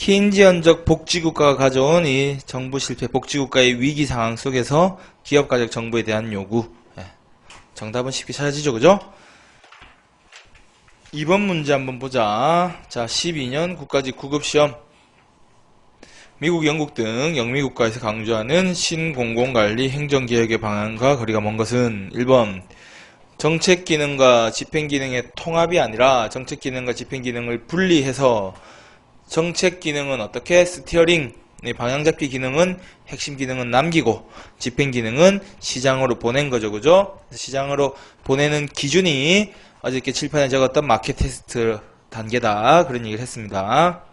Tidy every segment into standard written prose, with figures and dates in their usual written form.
케인지언적 복지국가가 가져온 이 정부 실패, 복지국가의 위기 상황 속에서 기업가적 정부에 대한 요구. 정답은 쉽게 찾아지죠, 그죠? 2번 문제 한번 보자. 자, 12년 국가직 9급시험. 미국, 영국 등 영미국가에서 강조하는 신공공관리 행정개혁의 방향과 거리가 먼 것은 1번 정책기능과 집행기능의 통합이 아니라 정책기능과 집행기능을 분리해서 정책기능은 어떻게? 스티어링, 방향잡기 기능은 핵심 기능은 남기고 집행기능은 시장으로 보낸 거죠, 그죠? 시장으로 보내는 기준이 어저께 칠판에 적었던 마켓 테스트 단계다, 그런 얘기를 했습니다.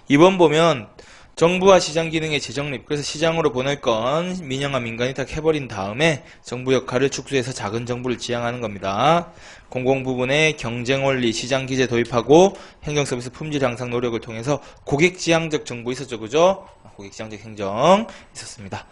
2번 보면 정부와 시장 기능의 재정립, 그래서 시장으로 보낼 건 민영화 민간위탁 해버린 다음에 정부 역할을 축소해서 작은 정부를 지향하는 겁니다. 공공부문의 경쟁원리, 시장기제 도입하고 행정서비스 품질 향상 노력을 통해서 고객지향적 정부 있었죠, 그죠? 고객지향적 행정 있었습니다.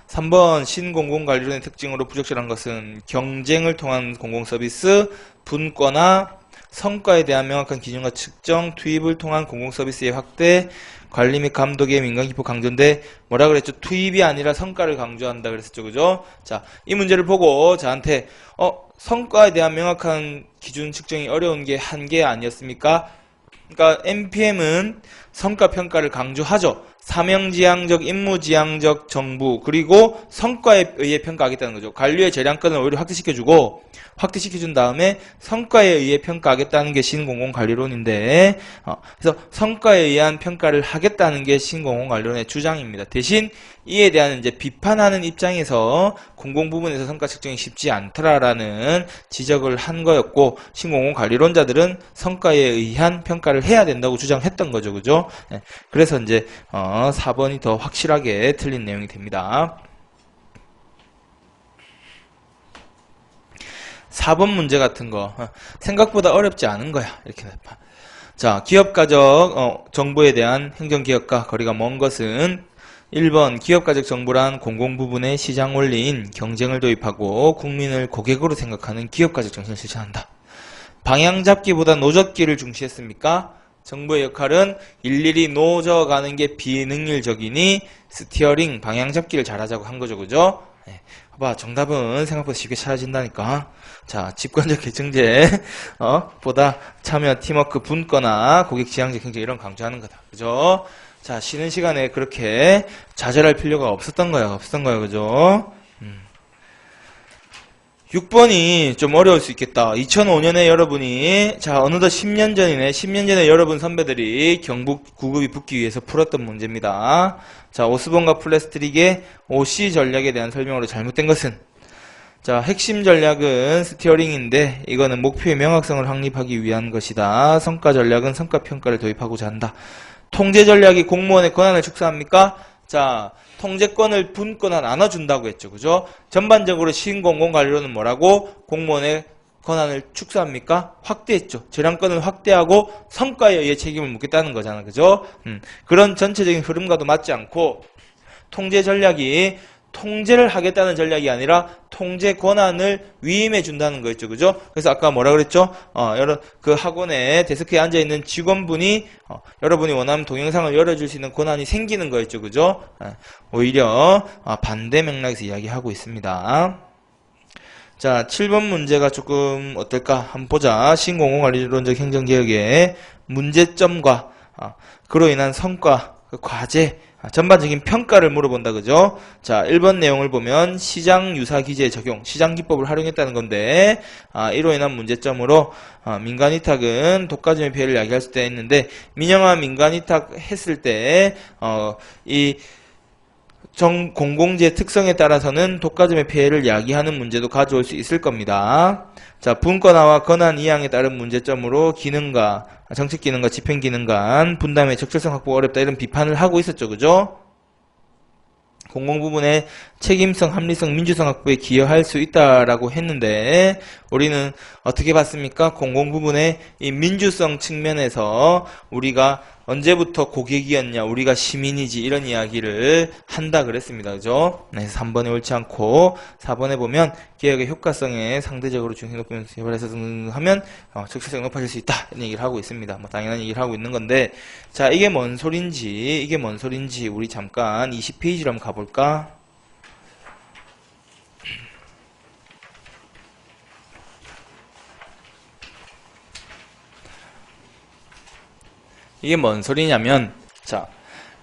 3번 신공공관리론의 특징으로 부적절한 것은 경쟁을 통한 공공서비스, 분권화, 성과에 대한 명확한 기준과 측정, 투입을 통한 공공서비스의 확대, 관리 및 감독의 민간기법 강조인데 뭐라 그랬죠? 투입이 아니라 성과를 강조한다 그랬었죠, 그죠? 자, 이 문제를 보고 저한테 성과에 대한 명확한 기준 측정이 어려운 게 한 개 아니었습니까? 그러니까 NPM은 성과평가를 강조하죠. 사명지향적, 임무지향적 정부, 그리고 성과에 의해 평가하겠다는 거죠. 관리의 재량권을 오히려 확대시켜준 다음에 성과에 의해 평가하겠다는 게 신공공관리론인데, 그래서 성과에 의한 평가를 하겠다는 게 신공공관리론의 주장입니다. 대신 이에 대한 이제 비판하는 입장에서 공공부문에서 성과 측정이 쉽지 않더라라는 지적을 한 거였고, 신공공관리론자들은 성과에 의한 평가를 해야 된다고 주장했던 거죠, 그죠? 네. 그래서 이제 4번이 더 확실하게 틀린 내용이 됩니다. 4번 문제 같은 거 생각보다 어렵지 않은 거야. 이렇게 자, 기업가적 정보에 대한 행정개혁과 거리가 먼 것은 1번 기업가적 정부란 공공부문의 시장 원리인 경쟁을 도입하고 국민을 고객으로 생각하는 기업가적 정신을 실천한다. 방향잡기보다 노젓기를 중시했습니까? 정부의 역할은 일일이 노져가는 게 비능률적이니 스티어링, 방향잡기를 잘하자고 한 거죠, 그죠? 네. 봐봐, 정답은 생각보다 쉽게 찾아진다니까. 자, 집권적 결정제 보다 참여, 팀워크, 분권화, 고객지향적 행정 이런 강조하는 거다, 그죠? 자, 쉬는 시간에 그렇게 좌절할 필요가 없었던 거야, 그죠? 6번이 좀 어려울 수 있겠다. 2005년에 여러분이, 자, 어느덧 10년 전이네. 10년 전에 여러분 선배들이 경북 9급이 붙기 위해서 풀었던 문제입니다. 자, 오스본과 플래스트릭의 OC 전략에 대한 설명으로 잘못된 것은? 자, 핵심 전략은 스티어링인데, 이거는 목표의 명확성을 확립하기 위한 것이다. 성과 전략은 성과평가를 도입하고자 한다. 통제 전략이 공무원의 권한을 축소합니까? 자, 통제권을 분권화 나눠준다고 했죠. 그죠? 전반적으로 신공공관리론은 뭐라고? 공무원의 권한을 축소합니까? 확대했죠. 재량권을 확대하고 성과에 의해 책임을 묻겠다는 거잖아. 그죠? 그런 전체적인 흐름과도 맞지 않고 통제 전략이 통제를 하겠다는 전략이 아니라 통제 권한을 위임해 준다는 거였죠. 그죠? 그래서 아까 뭐라 그랬죠? 그 학원에 데스크에 앉아 있는 직원분이 여러분이 원하는 동영상을 열어줄 수 있는 권한이 생기는 거였죠. 그죠? 오히려 반대 맥락에서 이야기하고 있습니다. 자, 7번 문제가 조금 어떨까? 한번 보자. 신공공관리론적 행정개혁의 문제점과 그로 인한 성과, 과제, 전반적인 평가를 물어본다, 그죠? 자, 1번 내용을 보면 시장 유사 기제 적용, 시장 기법을 활용했다는 건데, 이로 인한 문제점으로 민간 위탁은 독과점의 피해를 야기할 수도 있는데, 민영화 민간 위탁 했을 때 이 공공지의 특성에 따라서는 독과점의 피해를 야기하는 문제도 가져올 수 있을 겁니다. 자, 분권화와 권한 이양에 따른 문제점으로 기능과 정책 기능과 집행 기능 간 분담의 적절성 확보가 어렵다 이런 비판을 하고 있었죠. 그죠? 공공부문의 책임성, 합리성, 민주성 확보에 기여할 수 있다라고 했는데 우리는 어떻게 봤습니까? 공공 부분의 이 민주성 측면에서 우리가 언제부터 고객이었냐, 우리가 시민이지, 이런 이야기를 한다 그랬습니다. 그죠? 네, 3번에 옳지 않고 4번에 보면 개혁의 효과성에 상대적으로 중심 높이면서 개발해서 하면 적극성이 높아질 수 있다, 이런 얘기를 하고 있습니다. 뭐 당연한 얘기를 하고 있는 건데, 자, 이게 뭔 소린지 우리 잠깐 20페이지로 한번 가볼까? 이게 뭔 소리냐면, 자,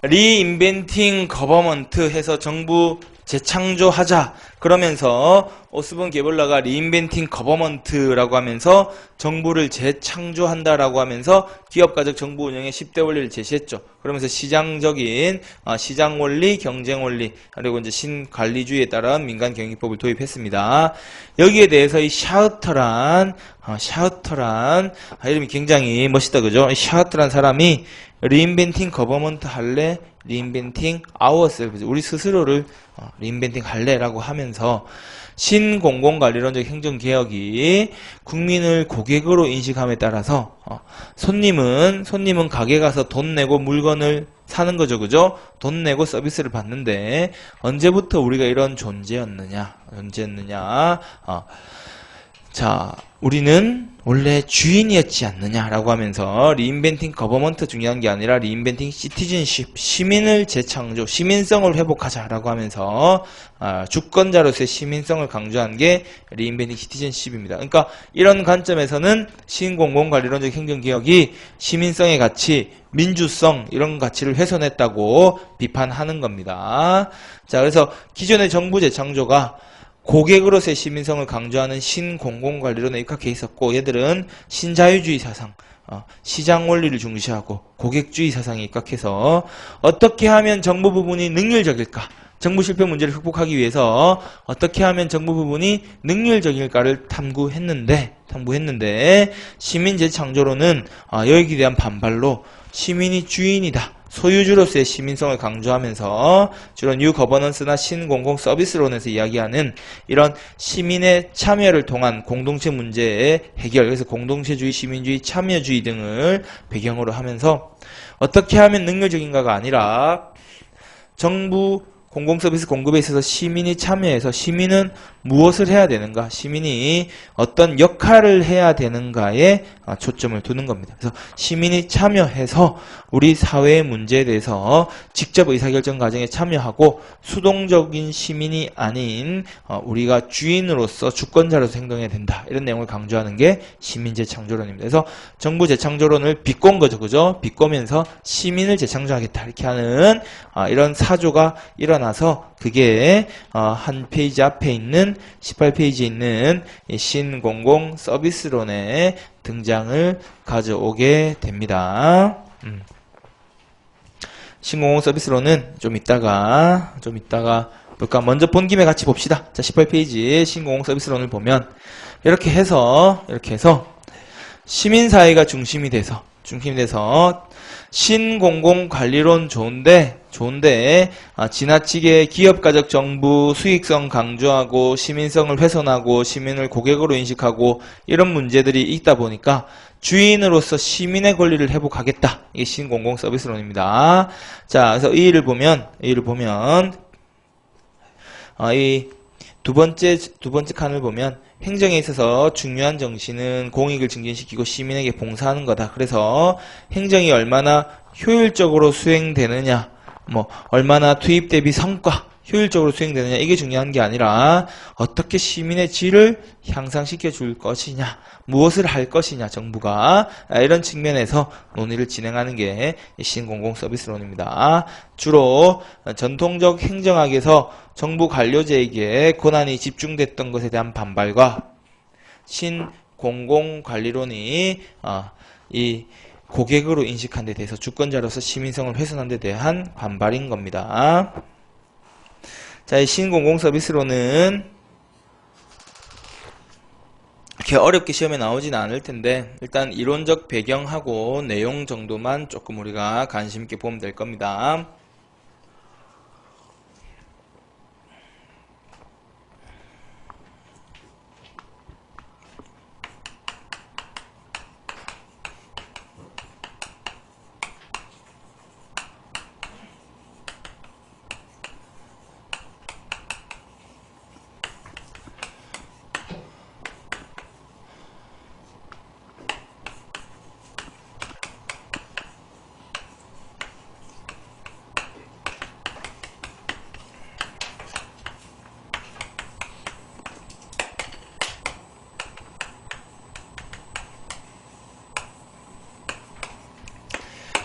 리인벤팅 거버먼트 해서 정부 재창조하자. 그러면서 오스본 게벌러가 리인벤팅 거버먼트라고 하면서 정부를 재창조한다라고 하면서 기업가적 정부 운영의 10대 원리를 제시했죠. 그러면서 시장적인 시장 원리, 경쟁 원리, 그리고 이제 신관리주의에 따른 민간 경영법을 도입했습니다. 여기에 대해서 이 샤우터란 이름이 굉장히 멋있다, 그죠? 샤우터란 사람이 리인벤팅 거버먼트 할래? 리인벤팅 아워셀프, 우리 스스로를 리인벤팅 할래라고 하면서 신공공관리론적 행정개혁이 국민을 고객으로 인식함에 따라서 손님은 가게 가서 돈 내고 물건을 사는 거죠, 그죠? 돈 내고 서비스를 받는데 언제부터 우리가 이런 존재였느냐? 자, 우리는 원래 주인이었지 않느냐라고 하면서 리인벤팅 거버먼트 중요한 게 아니라 리인벤팅 시티즌십, 시민을 재창조, 시민성을 회복하자라고 하면서 주권자로서의 시민성을 강조한 게 리인벤팅 시티즌십입니다. 그러니까 이런 관점에서는 신공공관리론적 행정개혁이 시민성의 가치, 민주성 이런 가치를 훼손했다고 비판하는 겁니다. 자, 그래서 기존의 정부 재창조가 고객으로서의 시민성을 강조하는 신공공관리론에 입각해 있었고, 얘들은 신자유주의 사상, 시장 원리를 중시하고 고객주의 사상에 입각해서 어떻게 하면 정부 부분이 능률적일까? 정부 실패 문제를 극복하기 위해서 어떻게 하면 정부 부분이 능률적일까를 탐구했는데 시민 재창조로는 여기에 대한 반발로 시민이 주인이다, 소유주로서의 시민성을 강조하면서 주로 뉴 거버넌스나 신공공 서비스론에서 이야기하는 이런 시민의 참여를 통한 공동체 문제의 해결, 그래서 공동체주의, 시민주의, 참여주의 등을 배경으로 하면서 어떻게 하면 능률적인가가 아니라 정부 공공서비스 공급에 있어서 시민이 참여해서 시민은 무엇을 해야 되는가, 시민이 어떤 역할을 해야 되는가에 초점을 두는 겁니다. 그래서 시민이 참여해서 우리 사회의 문제에 대해서 직접 의사결정 과정에 참여하고 수동적인 시민이 아닌 우리가 주인으로서 주권자로서 행동해야 된다, 이런 내용을 강조하는 게 시민재창조론입니다. 그래서 정부 재창조론을 비꼰 거죠, 그죠? 비꼬면서 시민을 재창조하겠다 이렇게 하는 이런 사조가 일어나서 그게 한 페이지 앞에 있는 18페이지에 있는 신공공 서비스론의 등장을 가져오게 됩니다. 신공공 서비스론은 좀 이따가 볼까? 먼저 본 김에 같이 봅시다. 자, 18페이지 신공공 서비스론을 보면 이렇게 해서 시민사회가 중심이 돼서 신공공관리론 좋은데 지나치게 기업가적 정부 수익성 강조하고 시민성을 훼손하고 시민을 고객으로 인식하고 이런 문제들이 있다 보니까 주인으로서 시민의 권리를 회복하겠다. 이게 신공공 서비스론입니다. 자, 그래서 이 일을 보면 이 두 번째 칸을 보면 행정에 있어서 중요한 정신은 공익을 증진시키고 시민에게 봉사하는 거다. 그래서 행정이 얼마나 효율적으로 수행되느냐, 얼마나 투입 대비 성과 효율적으로 수행되느냐, 이게 중요한 게 아니라 어떻게 시민의 질을 향상시켜 줄 것이냐, 무엇을 할 것이냐, 정부가 이런 측면에서 논의를 진행하는 게 신공공 서비스론입니다. 주로 전통적 행정학에서 정부 관료제에게 권한이 집중됐던 것에 대한 반발과 신공공관리론이 이 고객으로 인식한 데 대해서 주권자로서 시민성을 훼손한 데 대한 반발인 겁니다. 자, 이 신공공 서비스론은 이렇게 어렵게 시험에 나오진 않을 텐데 일단 이론적 배경하고 내용 정도만 조금 우리가 관심 있게 보면 될 겁니다.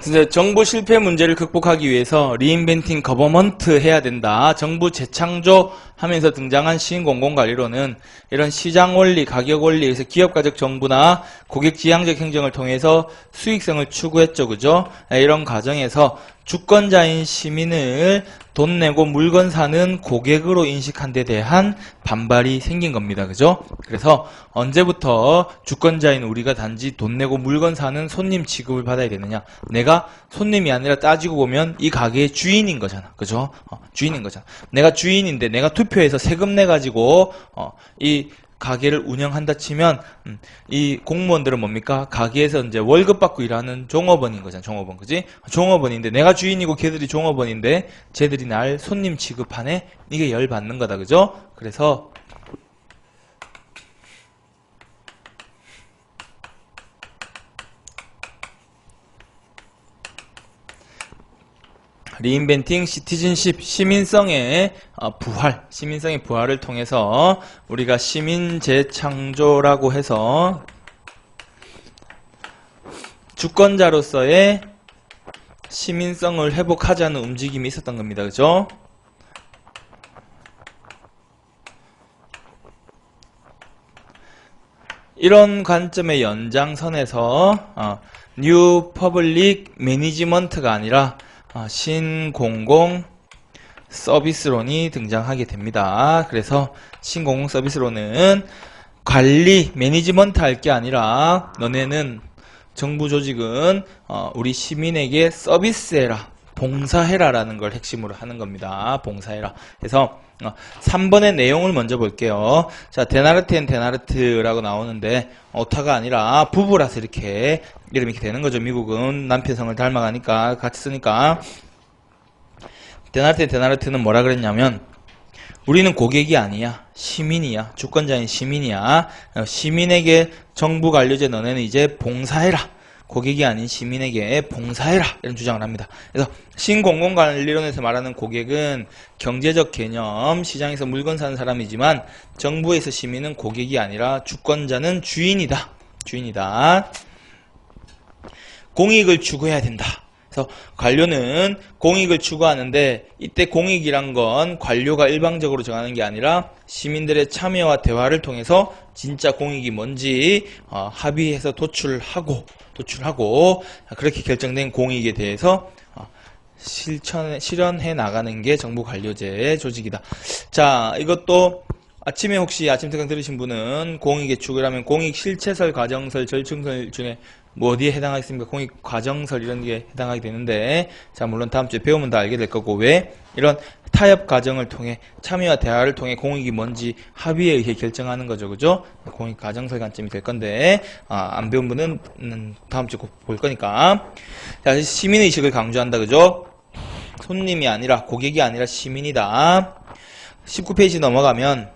이제 정부 실패 문제를 극복하기 위해서 리인벤팅 거버먼트 해야 된다. 정부 재창조 하면서 등장한 신공공관리론은 이런 시장 원리, 가격 원리에서 기업가적 정부나 고객 지향적 행정을 통해서 수익성을 추구했죠. 그죠? 이런 과정에서 주권자인 시민을 돈 내고 물건 사는 고객으로 인식한 데 대한 반발이 생긴 겁니다. 그죠? 그래서 언제부터 주권자인 우리가 단지 돈 내고 물건 사는 손님 취급을 받아야 되느냐? 내가 손님이 아니라 따지고 보면 이 가게의 주인인 거잖아. 그죠? 주인인 거잖아. 내가 주인인데 내가 투표해서 세금 내가지고 이 가게를 운영한다 치면 이 공무원들은 뭡니까? 가게에서 이제 월급 받고 일하는 종업원인 거잖아. 종업원. 그지? 종업원인데 내가 주인이고 걔들이 종업원인데 쟤들이 날 손님 취급하네? 이게 열받는 거다. 그죠? 그래서 리인벤팅 시티즌십, 시민성의 부활을 통해서 우리가 시민 재창조라고 해서 주권자로서의 시민성을 회복하자는 움직임이 있었던 겁니다. 그죠? 이런 관점의 연장선에서 뉴 퍼블릭 매니지먼트가 아니라 신공공 서비스론이 등장하게 됩니다. 그래서 신공공 서비스론은 관리, 매니지먼트 할 게 아니라 너네는 정부 조직은 우리 시민에게 서비스해라, 봉사해라 라는 걸 핵심으로 하는 겁니다. 봉사해라. 그래서 3번의 내용을 먼저 볼게요. 자, 데나르트 앤 데나르트라고 나오는데 오타가 아니라 부부라서 이렇게 이름이 이렇게 되는 거죠. 미국은 남편성을 닮아가니까 같이 쓰니까. 데나르트 앤 데나르트는 뭐라 그랬냐면 우리는 고객이 아니야. 시민이야. 주권자인 시민이야. 시민에게 정부 관료제 너네는 이제 봉사해라. 고객이 아닌 시민에게 봉사해라. 이런 주장을 합니다. 그래서 신공공관리론에서 말하는 고객은 경제적 개념, 시장에서 물건 사는 사람이지만 정부에서 시민은 고객이 아니라 주권자는 주인이다. 주인이다. 공익을 추구해야 된다. 그래서 관료는 공익을 추구하는데 이때 공익이란 건 관료가 일방적으로 정하는 게 아니라 시민들의 참여와 대화를 통해서 진짜 공익이 뭔지 합의해서 도출하고 그렇게 결정된 공익에 대해서 실현해 나가는 게 정부 관료제의 조직이다. 자, 이것도 아침에 혹시 아침 특강 들으신 분은 공익의 축이라면 공익 실체설, 과정설, 절충설 중에 뭐 어디에 해당하겠습니까? 공익 과정설 이런 게 해당하게 되는데, 자, 물론 다음 주에 배우면 다 알게 될 거고, 왜 이런 타협 과정을 통해 참여와 대화를 통해 공익이 뭔지 합의에 의해 결정하는 거죠. 그죠? 공익 과정설 관점이 될 건데, 안 배운 분은 다음 주에 꼭 볼 거니까. 자, 시민의식을 강조한다. 그죠? 손님이 아니라 고객이 아니라 시민이다. 19페이지 넘어가면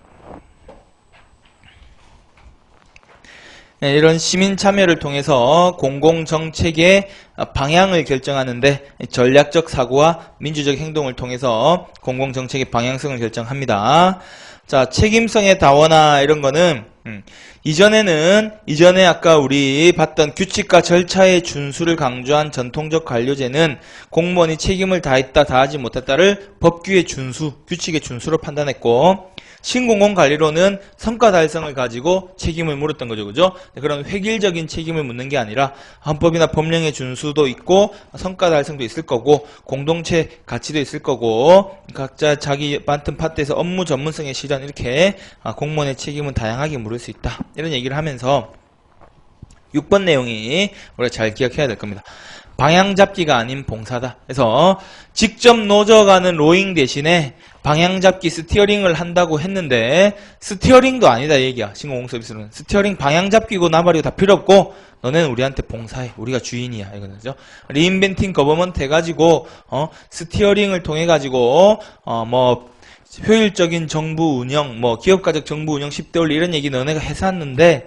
이런 시민 참여를 통해서 공공정책의 방향을 결정하는데 전략적 사고와 민주적 행동을 통해서 공공정책의 방향성을 결정합니다. 자, 책임성의 다원화 이런 거는 이전에 아까 우리 봤던 규칙과 절차의 준수를 강조한 전통적 관료제는 공무원이 책임을 다했다 다하지 못했다를 법규의 준수, 규칙의 준수로 판단했고, 신공공관리론은 성과 달성을 가지고 책임을 물었던 거죠. 그죠? 그런 획일적인 책임을 묻는 게 아니라 헌법이나 법령의 준수도 있고 성과 달성도 있을 거고 공동체 가치도 있을 거고 각자 자기 맡은 파트에서 업무 전문성의 실현, 이렇게 공무원의 책임은 다양하게 물을 수 있다. 이런 얘기를 하면서 6번 내용이 우리가 잘 기억해야 될 겁니다. 방향 잡기가 아닌 봉사다. 그래서 직접 노져가는 로잉 대신에 방향 잡기 스티어링을 한다고 했는데 스티어링도 아니다 얘기야. 신공공 서비스는 스티어링 방향 잡기고 나발이고 다 필요 없고 너네는 우리한테 봉사해. 우리가 주인이야. 이거죠. 리인벤팅 거버먼트 해가지고 스티어링을 통해 가지고 뭐 효율적인 정부 운영, 뭐 기업가적 정부 운영 10대 원리 이런 얘기 너네가 해샀는데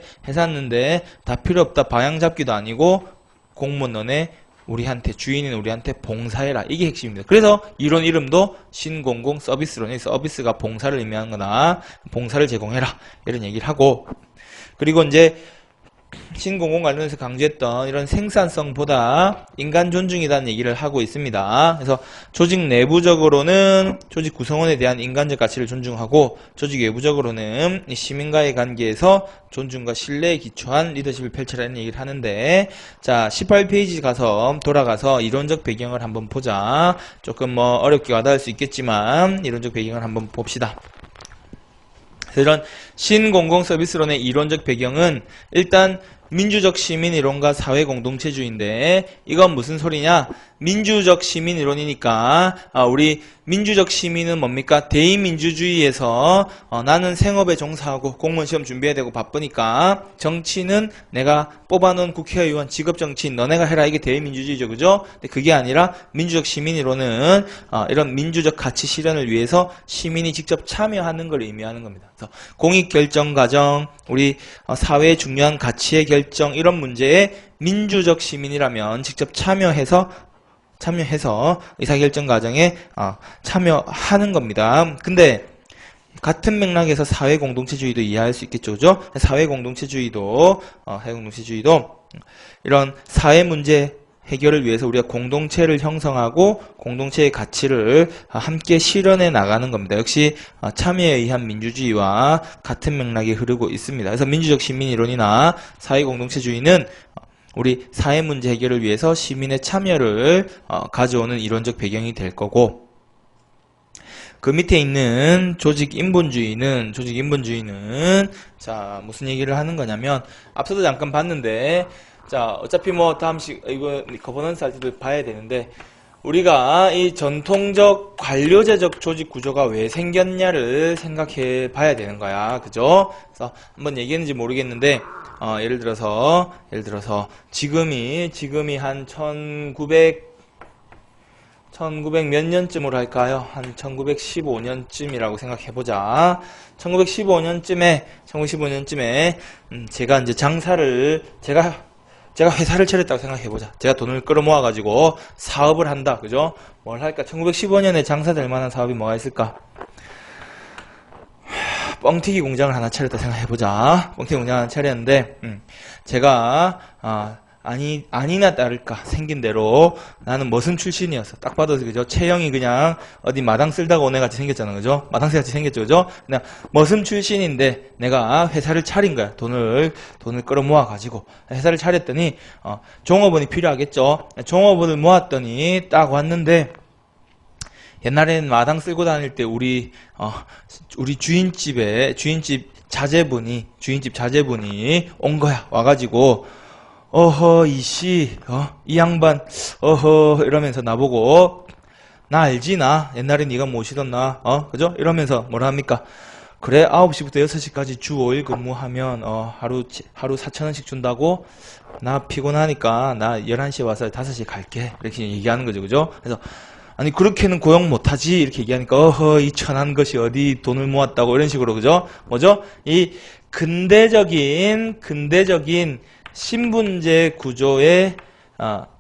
다 필요 없다. 방향 잡기도 아니고 공무원 너네 우리한테 주인인 우리한테 봉사해라. 이게 핵심입니다. 그래서 이론 이름도 신공공 서비스론이 서비스가 봉사를 의미하는 거나 봉사를 제공해라. 이런 얘기를 하고, 그리고 이제 신공공 관련해서 강조했던 이런 생산성보다 인간 존중이라는 얘기를 하고 있습니다. 그래서 조직 내부적으로는 조직 구성원에 대한 인간적 가치를 존중하고 조직 외부적으로는 시민과의 관계에서 존중과 신뢰에 기초한 리더십을 펼쳐라는 얘기를 하는데, 자 18페이지 가서 돌아가서 이론적 배경을 한번 보자. 조금 뭐 어렵게 와닿을 수 있겠지만 이론적 배경을 한번 봅시다. 이런 신공공 서비스론의 이론적 배경은 일단 민주적 시민이론과 사회공동체주의인데, 이건 무슨 소리냐? 민주적 시민이론이니까 우리 민주적 시민은 뭡니까? 대의민주주의에서 나는 생업에 종사하고 공무원 시험 준비해야 되고 바쁘니까 정치는 내가 뽑아놓은 국회의원, 직업정치인 너네가 해라, 이게 대의민주주의죠, 그죠? 근데 그게 아니라 민주적 시민이론은 이런 민주적 가치 실현을 위해서 시민이 직접 참여하는 걸 의미하는 겁니다. 그래서 공익결정 과정, 우리 사회의 중요한 가치의 결정, 이런 문제에 민주적 시민이라면 직접 참여해서 의사결정 과정에 참여하는 겁니다. 근데 같은 맥락에서 사회공동체주의도 이해할 수 있겠죠, 그죠? 사회공동체주의도 이런 사회 문제 해결을 위해서 우리가 공동체를 형성하고 공동체의 가치를 함께 실현해 나가는 겁니다. 역시 참여에 의한 민주주의와 같은 맥락이 흐르고 있습니다. 그래서 민주적 시민이론이나 사회공동체주의는 우리 사회 문제 해결을 위해서 시민의 참여를 가져오는 이론적 배경이 될 거고, 그 밑에 있는 조직인본주의는 자 무슨 얘기를 하는 거냐면, 앞서도 잠깐 봤는데, 자 어차피 뭐 다음씩 이거 거버넌스 할 때도 봐야 되는데, 우리가 이 전통적 관료제적 조직 구조가 왜 생겼냐를 생각해 봐야 되는 거야, 그죠? 그래서 한번 얘기했는지 모르겠는데, 예를 들어서 지금이 한 1900 몇 년쯤으로 할까요? 한 1915년쯤이라고 생각해 보자. 1915년쯤에 제가 이제 제가 회사를 차렸다고 생각해 보자. 제가 돈을 끌어모아 가지고 사업을 한다, 그죠? 뭘 할까? 1915년에 장사될 만한 사업이 뭐가 있을까? 뻥튀기 공장을 하나 차렸다 생각해보자. 뻥튀기 공장 하나 차렸는데, 제가, 아니나 다를까, 생긴 대로, 나는 머슴 출신이었어. 딱 봐도, 그죠? 체형이 그냥, 어디 마당 쓸다가 온 애 같이 생겼잖아, 그죠? 마당새 같이 생겼죠, 그죠? 그냥, 머슴 출신인데, 내가 회사를 차린 거야. 돈을 끌어모아가지고. 회사를 차렸더니, 종업원이 필요하겠죠? 종업원을 모았더니, 딱 왔는데, 옛날에는 마당 쓸고 다닐 때 우리 주인집 자제분이 온 거야. 와가지고 이씨 이 양반 이러면서 나보고, 나 알지? 나 옛날에 네가 모시던 나 그죠? 이러면서 뭐라 합니까? 그래, 9시부터 6시까지 주 5일 근무하면 하루 4,000원씩 준다고? 나 피곤하니까 나 11시에 와서 5시에 갈게, 이렇게 얘기하는 거죠, 그죠? 그래서 아니 그렇게는 고용 못하지, 이렇게 얘기하니까 이 천한 것이 어디 돈을 모았다고, 이런 식으로, 그죠? 뭐죠? 이 근대적인 신분제 구조의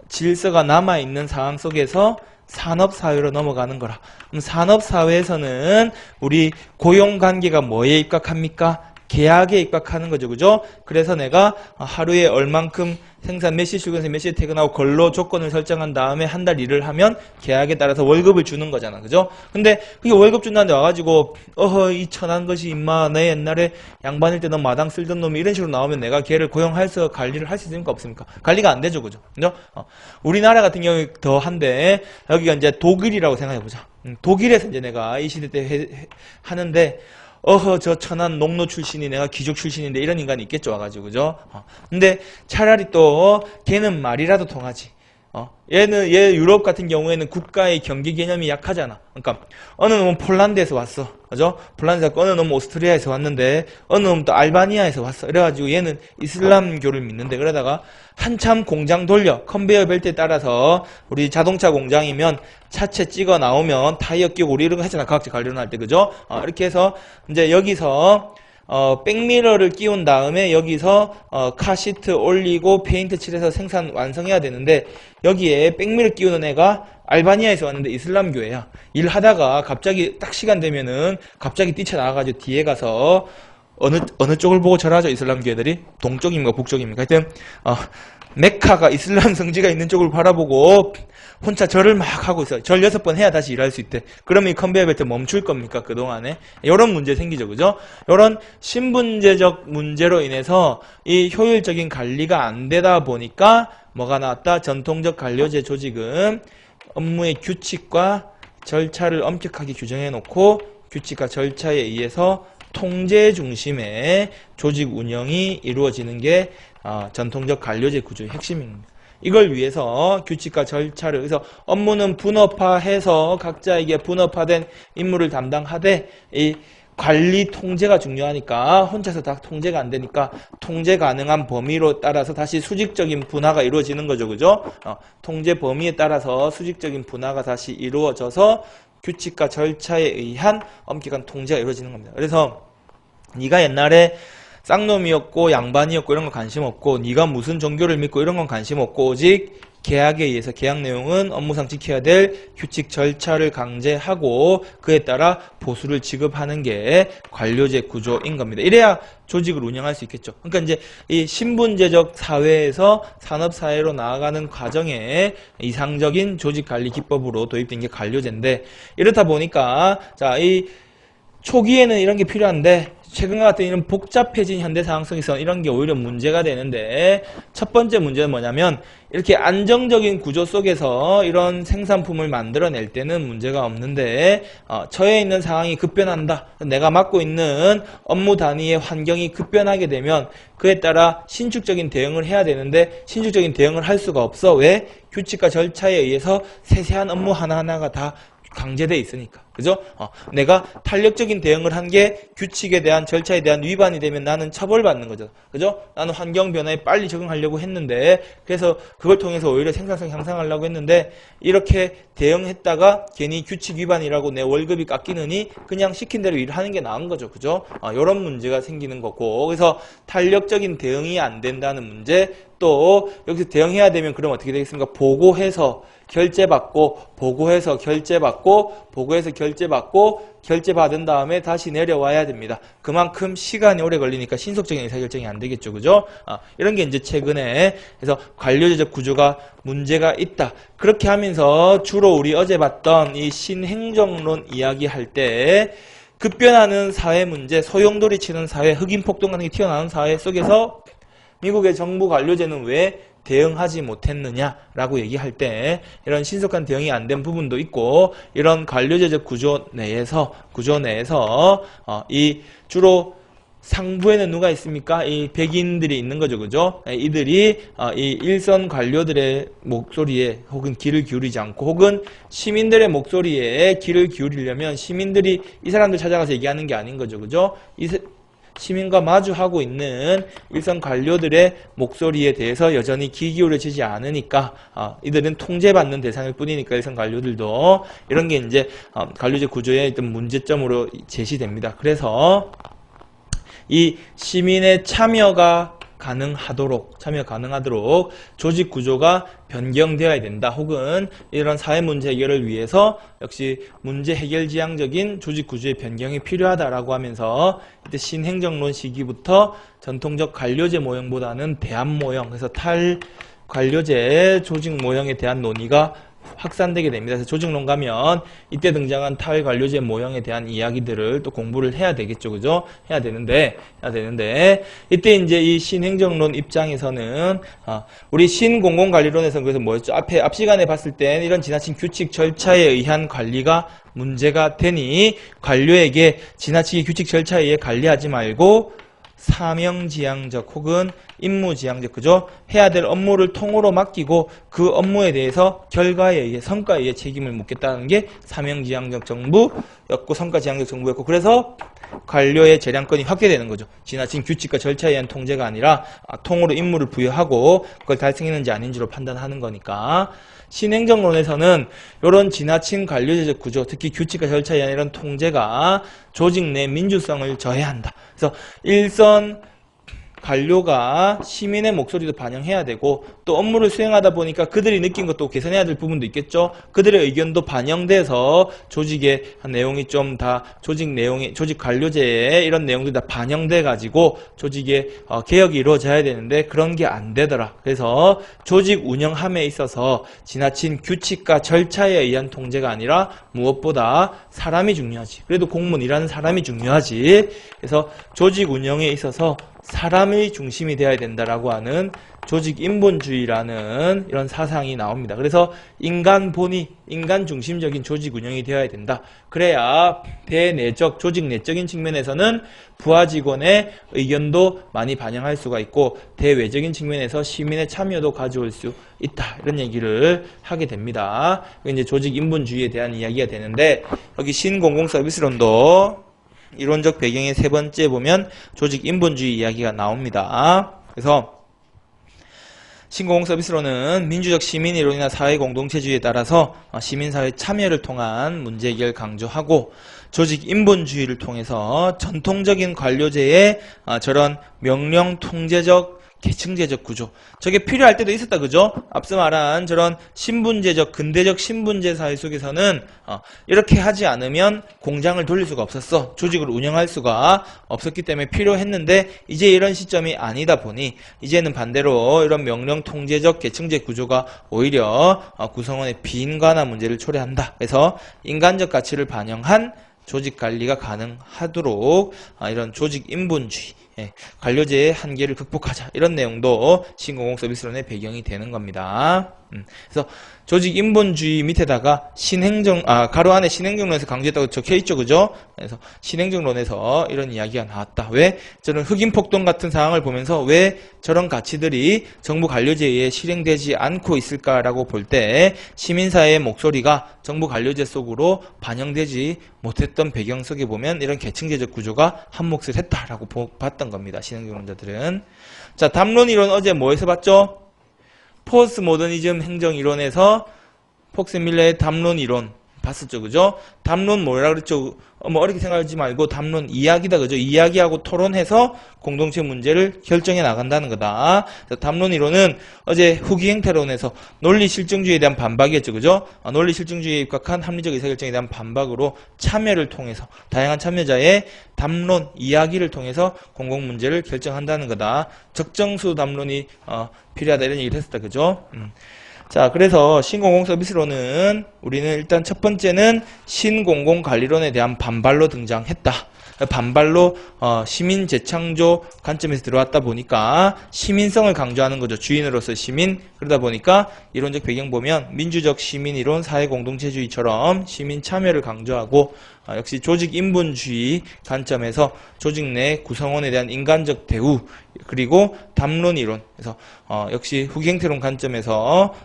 질서가 남아있는 상황 속에서 산업사회로 넘어가는 거라. 그럼 산업사회에서는 우리 고용관계가 뭐에 입각합니까? 계약에 입각하는 거죠, 그죠? 그래서 내가 하루에 얼만큼 생산, 몇 시 출근해서 몇 시에 퇴근하고 근로 조건을 설정한 다음에 한 달 일을 하면 계약에 따라서 월급을 주는 거잖아, 그죠? 근데 그게 월급 준다는데 와가지고 이 천한 것이 임마, 내 옛날에 양반일 때 너 마당 쓸던 놈이, 이런 식으로 나오면 내가 걔를 고용해서 관리를 할 수 있습니까, 없습니까? 관리가 안 되죠, 그죠? 우리나라 같은 경우에 더 한데, 여기가 이제 독일이라고 생각해보자. 독일에서 이제 내가 이 시대 때 하는데, 저 천한 농노 출신이, 내가 귀족 출신인데, 이런 인간이 있겠죠, 와가지고, 그죠? 근데 차라리 또, 걔는 말이라도 통하지. 얘 유럽 같은 경우에는 국가의 경계 개념이 약하잖아. 그러니까, 어느 놈은 폴란드에서 왔어. 그죠? 폴란드에서 왔고, 어느 놈은 오스트리아에서 왔는데, 어느 놈은 또 알바니아에서 왔어. 그래가지고 얘는 이슬람교를 믿는데, 그러다가 한참 공장 돌려. 컨베이어 벨트에 따라서, 우리 자동차 공장이면 차체 찍어 나오면 타이어 끼고 우리 이런 거 하잖아. 과학적 관련을 할 때, 그죠? 이렇게 해서, 이제 여기서, 백미러를 끼운 다음에 여기서 카시트 올리고 페인트 칠해서 생산 완성해야 되는데, 여기에 백미러 끼우는 애가 알바니아에서 왔는데 이슬람교회야. 일하다가 갑자기 딱 시간 되면은 갑자기 뛰쳐나와가지고 뒤에 가서 어느 쪽을 보고 절하죠? 이슬람교회들이 동쪽입니까 북쪽입니까? 하여튼 메카가 이슬람 성지가 있는 쪽을 바라보고 혼자 절을 막 하고 있어요. 절 6번 해야 다시 일할 수 있대. 그러면 이 컨베이어 벨트 멈출 겁니까? 그동안에? 이런 문제 생기죠. 그죠? 이런 신분제적 문제로 인해서 이 효율적인 관리가 안 되다 보니까 뭐가 나왔다? 전통적 관료제 조직은 업무의 규칙과 절차를 엄격하게 규정해 놓고 규칙과 절차에 의해서 통제 중심의 조직 운영이 이루어지는 게 전통적 관료제 구조의 핵심입니다. 이걸 위해서 규칙과 절차를, 그래서 업무는 분업화해서 각자에게 분업화된 임무를 담당하되 이 관리 통제가 중요하니까 혼자서 다 통제가 안 되니까 통제 가능한 범위로 따라서 다시 수직적인 분화가 이루어지는 거죠. 그죠? 통제 범위에 따라서 수직적인 분화가 다시 이루어져서 규칙과 절차에 의한 엄격한 통제가 이루어지는 겁니다. 그래서 네가 옛날에 쌍놈이었고 양반이었고 이런 건 관심 없고 네가 무슨 종교를 믿고 이런 건 관심 없고 오직 계약에 의해서 계약 내용은 업무상 지켜야 될 규칙 절차를 강제하고 그에 따라 보수를 지급하는 게 관료제 구조인 겁니다. 이래야 조직을 운영할 수 있겠죠. 그러니까 이제 이 신분제적 사회에서 산업사회로 나아가는 과정에 이상적인 조직관리 기법으로 도입된 게 관료제인데 이렇다 보니까 자, 이 초기에는 이런 게 필요한데 최근과 같은 이런 복잡해진 현대 상황 속에서 이런 게 오히려 문제가 되는데 첫 번째 문제는 뭐냐면 이렇게 안정적인 구조 속에서 이런 생산품을 만들어낼 때는 문제가 없는데 처해 있는 상황이 급변한다. 내가 맡고 있는 업무 단위의 환경이 급변하게 되면 그에 따라 신축적인 대응을 해야 되는데 신축적인 대응을 할 수가 없어. 왜? 규칙과 절차에 의해서 세세한 업무 하나하나가 다 강제돼 있으니까. 그죠? 내가 탄력적인 대응을 한 게 규칙에 대한 절차에 대한 위반이 되면 나는 처벌받는 거죠. 그죠? 나는 환경 변화에 빨리 적응하려고 했는데 그래서 그걸 통해서 오히려 생산성 향상하려고 했는데 이렇게 대응했다가 괜히 규칙 위반이라고 내 월급이 깎이느니 그냥 시킨 대로 일을 하는 게 나은 거죠. 그죠? 이런 문제가 생기는 거고 그래서 탄력적인 대응이 안 된다는 문제 또 여기서 대응해야 되면 그럼 어떻게 되겠습니까? 보고해서 결제받고 보고해서 결제받고 보고해서 결제받고 결제받은 다음에 다시 내려와야 됩니다. 그만큼 시간이 오래 걸리니까 신속적인 의사결정이 안 되겠죠. 그죠? 이런 게 이제 최근에 그래서 관료제적 구조가 문제가 있다. 그렇게 하면서 주로 우리 어제 봤던 이 신행정론 이야기할 때 급변하는 사회 문제, 소용돌이 치는 사회, 흑인 폭동 같은 게 튀어나오는 사회 속에서 미국의 정부 관료제는 왜 대응하지 못했느냐라고 얘기할 때 이런 신속한 대응이 안 된 부분도 있고 이런 관료제적 구조 내에서 이 주로 상부에는 누가 있습니까? 이 백인들이 있는 거죠. 그죠? 이들이 이 일선 관료들의 목소리에 혹은 귀를 기울이지 않고 혹은 시민들의 목소리에 귀를 기울이려면 시민들이 이 사람들 찾아가서 얘기하는 게 아닌 거죠. 그죠? 시민과 마주하고 있는 일선 관료들의 목소리에 대해서 여전히 귀 기울여지지 않으니까 이들은 통제받는 대상일 뿐이니까 일선 관료들도 이런 게 이제 관료제 구조의 어떤 문제점으로 제시됩니다. 그래서 이 시민의 참여가 가능하도록 조직 구조가 변경되어야 된다. 혹은 이런 사회 문제 해결을 위해서 역시 문제 해결 지향적인 조직 구조의 변경이 필요하다라고 하면서 이때 신행정론 시기부터 전통적 관료제 모형보다는 대안 모형, 그래서 탈관료제 조직 모형에 대한 논의가 확산되게 됩니다. 그래서 조직론 가면 이때 등장한 탈관료제 모형에 대한 이야기들을 또 공부를 해야 되겠죠. 그죠? 해야 되는데 이때 이제 이 신행정론 입장에서는 우리 신공공관리론에서는 그래서 뭐였죠? 앞 시간에 봤을 때 이런 지나친 규칙 절차에 의한 관리가 문제가 되니 관료에게 지나치게 규칙 절차에 의해 관리하지 말고 사명지향적 혹은 임무지향적, 그죠? 해야 될 업무를 통으로 맡기고 그 업무에 대해서 결과에 의해 성과에 의해 책임을 묻겠다는 게 사명지향적 정부였고 성과지향적 정부였고 그래서 관료의 재량권이 확대되는 거죠. 지나친 규칙과 절차에 의한 통제가 아니라 통으로 임무를 부여하고 그걸 달성했는지 아닌지로 판단하는 거니까 신행정론에서는 이런 지나친 관료제적 구조, 특히 규칙과 절차에 의한 이런 통제가 조직 내 민주성을 저해한다. 그래서 일선 관료가 시민의 목소리도 반영해야 되고 또 업무를 수행하다 보니까 그들이 느낀 것도 개선해야 될 부분도 있겠죠. 그들의 의견도 반영돼서 조직의 내용이 좀 다 조직 내용이 조직 관료제에 이런 내용들이 다 반영돼 가지고 조직의 개혁이 이루어져야 되는데 그런 게 안 되더라. 그래서 조직 운영함에 있어서 지나친 규칙과 절차에 의한 통제가 아니라 무엇보다 사람이 중요하지. 그래도 공무원 일하는 사람이 중요하지. 그래서 조직 운영에 있어서 사람의 중심이 되어야 된다라고 하는 조직 인본주의라는 이런 사상이 나옵니다. 그래서 인간 본위, 인간 중심적인 조직 운영이 되어야 된다. 그래야 대내적, 조직 내적인 측면에서는 부하 직원의 의견도 많이 반영할 수가 있고 대외적인 측면에서 시민의 참여도 가져올 수 있다. 이런 얘기를 하게 됩니다. 이제 조직 인본주의에 대한 이야기가 되는데 여기 신공공 서비스론도 이론적 배경의 세 번째 보면 조직 인본주의 이야기가 나옵니다. 그래서 신공공 서비스론은 민주적 시민 이론이나 사회 공동체주의에 따라서 시민사회 참여를 통한 문제 해결을 강조하고 조직 인본주의를 통해서 전통적인 관료제의 저런 명령 통제적 계층제적 구조 저게 필요할 때도 있었다 그죠? 앞서 말한 저런 신분제적 근대적 신분제 사회 속에서는 이렇게 하지 않으면 공장을 돌릴 수가 없었어. 조직을 운영할 수가 없었기 때문에 필요했는데 이제 이런 시점이 아니다 보니 이제는 반대로 이런 명령 통제적 계층제 구조가 오히려 구성원의 비인간화 문제를 초래한다. 그래서 인간적 가치를 반영한 조직 관리가 가능하도록 이런 조직 인본주의 관료제의 한계를 극복하자 이런 내용도 신공공 서비스론의 배경이 되는 겁니다. 그래서 조직 인본주의 밑에다가 신행정 가로 안에 신행정론에서 강조했다고 적혀있죠 그죠? 그래서 신행정론에서 이런 이야기가 나왔다. 왜? 저는 흑인 폭동 같은 상황을 보면서 왜 저런 가치들이 정부 관료제에 의해 실행되지 않고 있을까라고 볼 때 시민사회의 목소리가 정부 관료제 속으로 반영되지 못했던 배경 속에 보면 이런 계층제적 구조가 한몫을 했다라고 봤던 겁니다. 신행정론자들은. 자, 담론이론 어제 뭐에서 봤죠? 포스트 모더니즘 행정이론에서 폭스 밀러의 담론이론 봤었죠 그죠? 담론 뭐라 그랬죠? 뭐 어렵게 생각하지 말고 담론 이야기다 그죠? 이야기하고 토론해서 공동체 문제를 결정해 나간다는 거다. 담론 이론은 어제 후기 행태론에서 논리 실증주의에 대한 반박이었죠 그죠? 논리 실증주의에 입각한 합리적 의사결정에 대한 반박으로 참여를 통해서 다양한 참여자의 담론 이야기를 통해서 공공 문제를 결정한다는 거다. 적정수 담론이 필요하다 이런 얘기를 했었다 그죠? 자, 그래서 신공공 서비스론은 우리는 일단 첫 번째는 신공공관리론에 대한 반발로 등장했다. 반발로 시민 재창조 관점에서 들어왔다 보니까 시민성을 강조하는 거죠. 주인으로서 시민. 그러다 보니까 이론적 배경 보면 민주적 시민이론 사회공동체주의처럼 시민 참여를 강조하고 역시 조직 인본주의 관점에서 조직 내 구성원에 대한 인간적 대우 그리고 담론 이론 그래서 역시 후기행태론 관점에서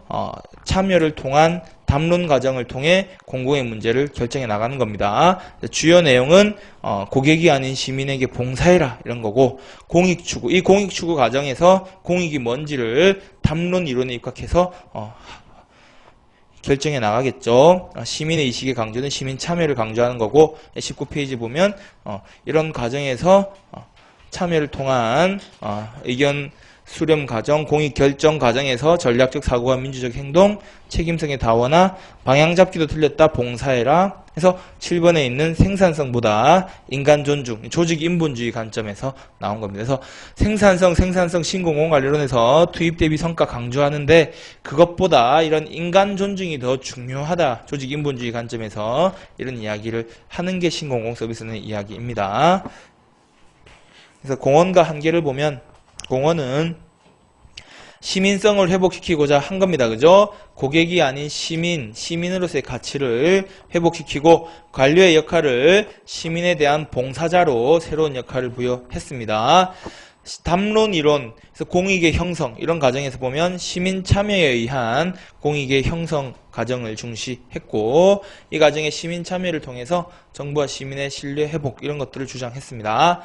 참여를 통한 담론 과정을 통해 공공의 문제를 결정해 나가는 겁니다. 주요 내용은 고객이 아닌 시민에게 봉사해라 이런 거고 공익추구 이 공익추구 과정에서 공익이 뭔지를 담론 이론에 입각해서 결정해 나가겠죠. 시민의 의식의 강조는 시민 참여를 강조하는 거고 19페이지 보면 이런 과정에서 참여를 통한 의견 수렴 과정, 공익 결정 과정에서 전략적 사고와 민주적 행동, 책임성의 다원화, 방향 잡기도 틀렸다, 봉사해라. 해서 7번에 있는 생산성보다 인간 존중, 조직 인본주의 관점에서 나온 겁니다. 그래서 생산성, 신공공 관리론에서 투입 대비 성과 강조하는데 그것보다 이런 인간 존중이 더 중요하다. 조직 인본주의 관점에서 이런 이야기를 하는 게 신공공 서비스는 이야기입니다. 그래서 공헌과 한계를 보면 공헌은 시민성을 회복시키고자 한 겁니다. 그죠? 고객이 아닌 시민으로서의 가치를 회복시키고 관료의 역할을 시민에 대한 봉사자로 새로운 역할을 부여했습니다. 담론 이론, 그래서 공익의 형성 이런 과정에서 보면 시민 참여에 의한 공익의 형성 과정을 중시했고 이 과정의 시민 참여를 통해서 정부와 시민의 신뢰 회복 이런 것들을 주장했습니다.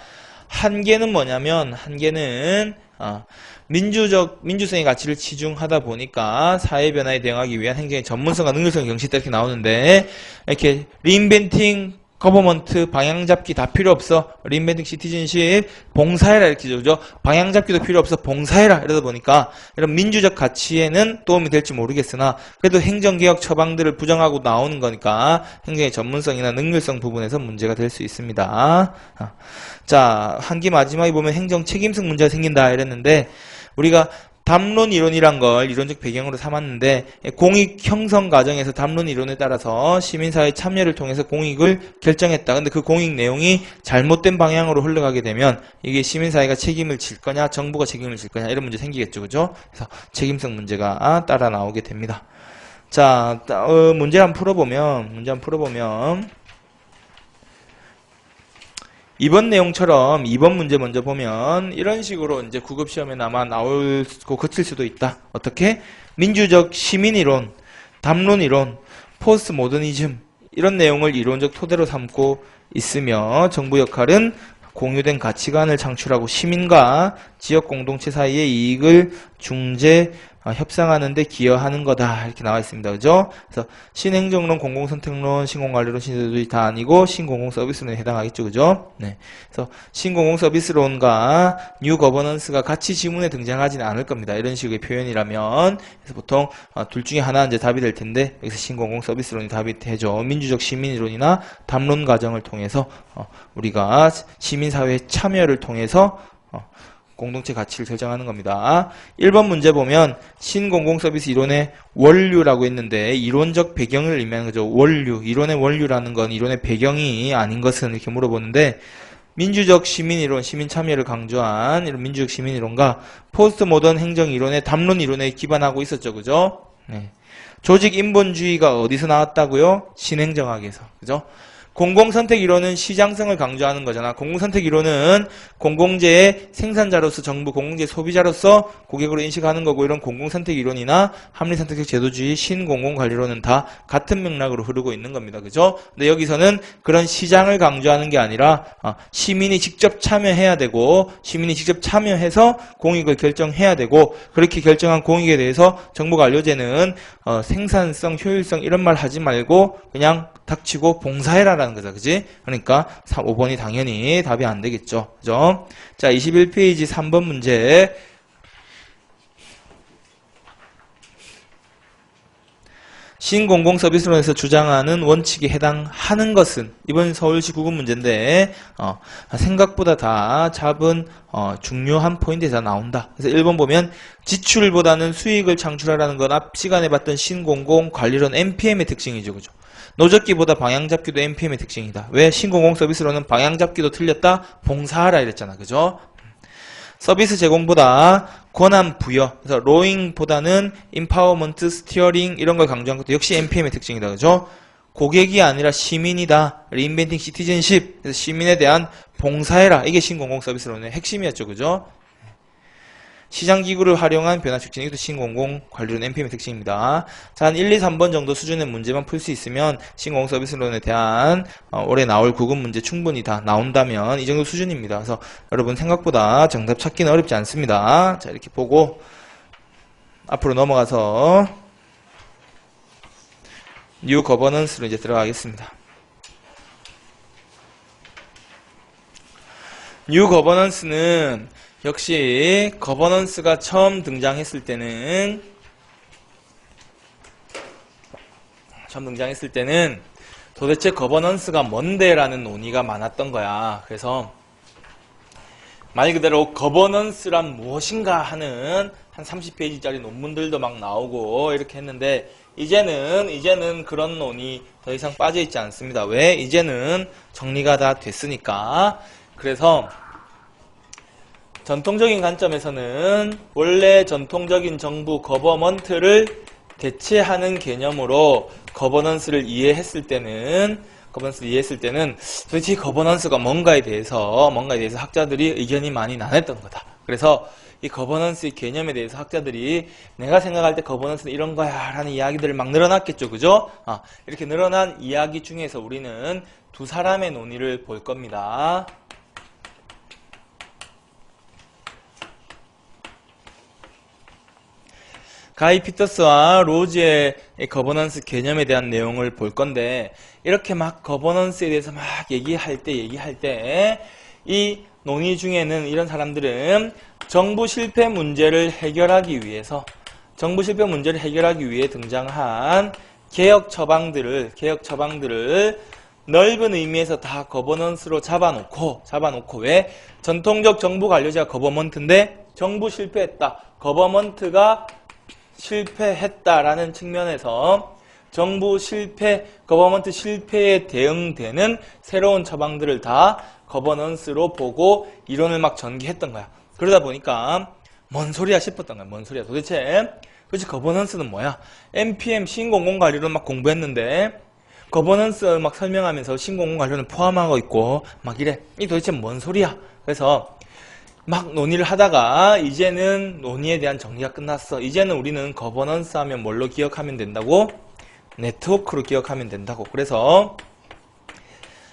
한계는 뭐냐면 한계는 민주성의 가치를 치중하다 보니까 사회 변화에 대응하기 위한 행정의 전문성과 능률성을 경시했다 이렇게 나오는데 이렇게 리인벤팅 거버먼트, 방향잡기 다 필요 없어. 리인벤팅 시티즌십, 봉사해라 이렇게 그죠? 방향잡기도 필요 없어. 봉사해라 이러다 보니까 이런 민주적 가치에는 도움이 될지 모르겠으나 그래도 행정개혁 처방들을 부정하고 나오는 거니까 행정의 전문성이나 능률성 부분에서 문제가 될 수 있습니다. 자, 한기 마지막에 보면 행정 책임성 문제가 생긴다 이랬는데 우리가 담론 이론이란 걸 이론적 배경으로 삼았는데 공익 형성 과정에서 담론 이론에 따라서 시민사회 참여를 통해서 공익을 결정했다. 근데 그 공익 내용이 잘못된 방향으로 흘러가게 되면 이게 시민사회가 책임을 질 거냐 정부가 책임을 질 거냐 이런 문제 생기겠죠. 그죠? 그래서 책임성 문제가 따라 나오게 됩니다. 자, 문제 한번 풀어보면 이번 내용처럼 2번 문제 먼저 보면 이런 식으로 이제 구급시험에 아마 나올고 거칠 수도 있다. 어떻게? 민주적 시민이론, 담론이론, 포스트 모더니즘 이런 내용을 이론적 토대로 삼고 있으며 정부 역할은 공유된 가치관을 창출하고 시민과 지역 공동체 사이의 이익을 중재, 협상하는 데 기여하는 거다 이렇게 나와 있습니다. 그죠? 그래서 신행정론, 공공선택론, 신공관리론, 신제도들이 다 아니고 신공공서비스론에 해당하겠죠. 그죠? 네. 그래서 신공공서비스론과 뉴 거버넌스가 같이 지문에 등장하지는 않을 겁니다. 이런 식의 표현이라면 그래서 보통 둘 중에 하나 이제 답이 될 텐데 여기서 신공공서비스론이 답이 되죠. 민주적 시민이론이나 담론 과정을 통해서 우리가 시민사회의 참여를 통해서 공동체 가치를 결정하는 겁니다. 1번 문제 보면 신공공서비스 이론의 원류라고 했는데 이론적 배경을 의미하는 거죠. 원류, 이론의 원류라는 건 이론의 배경이 아닌 것은 이렇게 물어보는데 민주적 시민이론, 시민참여를 강조한 이런 민주적 시민이론과 포스트 모던 행정이론의 담론 이론에 기반하고 있었죠. 그죠? 네. 조직 인본주의가 어디서 나왔다고요? 신행정학에서. 그죠? 공공선택 이론은 시장성을 강조하는 거잖아. 공공선택 이론은 공공재의 생산자로서 정부, 공공재 소비자로서 고객으로 인식하는 거고 이런 공공선택 이론이나 합리선택적 제도주의, 신공공관리론은 다 같은 맥락으로 흐르고 있는 겁니다. 그죠? 근데 여기서는 그런 시장을 강조하는 게 아니라 시민이 직접 참여해야 되고 시민이 직접 참여해서 공익을 결정해야 되고 그렇게 결정한 공익에 대해서 정부가 알려지는 생산성, 효율성 이런 말 하지 말고 그냥 닥치고 봉사해라라는 거죠. 그지? 그러니까 5번이 당연히 답이 안 되겠죠. 그죠? 자, 21페이지 3번 문제. 신공공서비스론에서 주장하는 원칙에 해당하는 것은 이번 서울시 구급 문제인데 생각보다 다 잡은 중요한 포인트에서 나온다. 그래서 1번 보면 지출보다는 수익을 창출하라는 건 앞 시간에 봤던 신공공관리론 NPM의 특징이죠. 그죠? 노적기보다 방향잡기도 NPM의 특징이다. 왜? 신공공서비스로는 방향잡기도 틀렸다. 봉사하라 이랬잖아. 그죠? 서비스 제공보다 권한 부여. 그래서 로잉보다는 임파워먼트, 스티어링 이런 걸 강조한 것도 역시 NPM의 특징이다. 그죠? 고객이 아니라 시민이다. 리인벤팅 시티즌십. 그래서 시민에 대한 봉사해라. 이게 신공공서비스론의 핵심이었죠. 그죠? 시장기구를 활용한 변화 촉진, 이것도 신공공관리론 NPM의 특징입니다. 자, 한 1, 2, 3번 정도 수준의 문제만 풀 수 있으면 신공공서비스론에 대한 올해 나올 구급 문제 충분히 다 나온다면 이 정도 수준입니다. 그래서 여러분 생각보다 정답 찾기는 어렵지 않습니다. 자, 이렇게 보고 앞으로 넘어가서 뉴 거버넌스로 이제 들어가겠습니다. 뉴 거버넌스는 역시 거버넌스가 처음 등장했을 때는 도대체 거버넌스가 뭔데 라는 논의가 많았던 거야. 그래서 말 그대로 거버넌스란 무엇인가 하는 한 30페이지짜리 논문들도 막 나오고 이렇게 했는데 이제는 그런 논의 더 이상 빠져있지 않습니다. 왜? 이제는 정리가 다 됐으니까. 그래서 전통적인 관점에서는 원래 전통적인 정부 거버먼트를 대체하는 개념으로 거버넌스를 이해했을 때는 도대체 거버넌스가 뭔가에 대해서 학자들이 의견이 많이 나눴던 거다. 그래서 이 거버넌스의 개념에 대해서 학자들이 내가 생각할 때 거버넌스는 이런 거야 라는 이야기들을 막 늘어났겠죠. 그죠? 이렇게 늘어난 이야기 중에서 우리는 두 사람의 논의를 볼 겁니다. 가이 피터스와 로즈의 거버넌스 개념에 대한 내용을 볼 건데, 이렇게 막 거버넌스에 대해서 막 얘기할 때 이 논의 중에는 이런 사람들은 정부 실패 문제를 해결하기 위해 등장한 개혁 처방들을 넓은 의미에서 다 거버넌스로 잡아놓고 왜? 전통적 정부 관료제가 거버먼트인데 정부 실패했다. 거버먼트가 실패했다라는 측면에서 거버먼트 실패에 대응되는 새로운 처방들을 다 거버넌스로 보고 이론을 막 전개했던 거야. 그러다 보니까 뭔 소리야 싶었던 거야. 뭔 소리야. 도대체 거버넌스는 뭐야? NPM 신공공관리론 막 공부했는데 거버넌스 막 설명하면서 신공공관리론을 포함하고 있고 막 이래. 이 도대체 뭔 소리야? 그래서 막 논의를 하다가 이제는 논의에 대한 정리가 끝났어. 이제는 우리는 거버넌스 하면 뭘로 기억하면 된다고? 네트워크로 기억하면 된다고. 그래서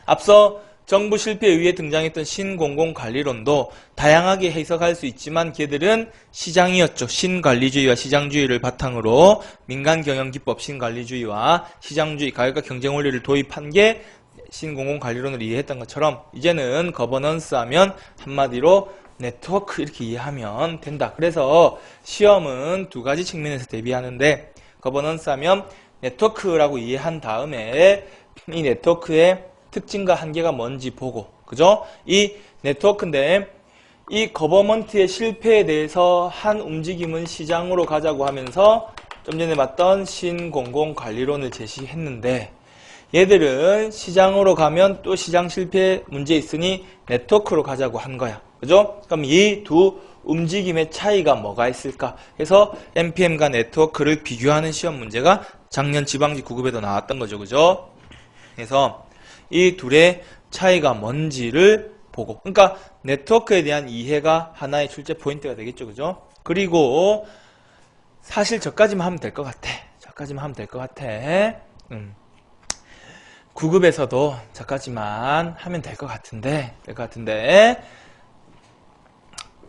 앞서 정부 실패에 의해 등장했던 신공공관리론도 다양하게 해석할 수 있지만 걔들은 시장이었죠. 신관리주의와 시장주의를 바탕으로 민간경영기법 신관리주의와 시장주의, 가격과 경쟁 원리를 도입한 게 신공공관리론을 이해했던 것처럼 이제는 거버넌스 하면 한마디로 네트워크 이렇게 이해하면 된다. 그래서 시험은 두 가지 측면에서 대비하는데 거버넌스 하면 네트워크라고 이해한 다음에 이 네트워크의 특징과 한계가 뭔지 보고, 그죠? 이 네트워크인데 이 거버먼트의 실패에 대해서 한 움직임은 시장으로 가자고 하면서 좀 전에 봤던 신공공관리론을 제시했는데 얘들은 시장으로 가면 또 시장 실패 문제 있으니 네트워크로 가자고 한 거야. 그죠? 그럼 이 두 움직임의 차이가 뭐가 있을까? 해서 NPM과 네트워크를 비교하는 시험 문제가 작년 지방직 9급에도 나왔던 거죠. 그죠? 그래서 이 둘의 차이가 뭔지를 보고, 그러니까 네트워크에 대한 이해가 하나의 출제 포인트가 되겠죠. 그죠? 그리고 사실 저까지만 하면 될 것 같아. 9급에서도 저까지만 하면 될 것 같은데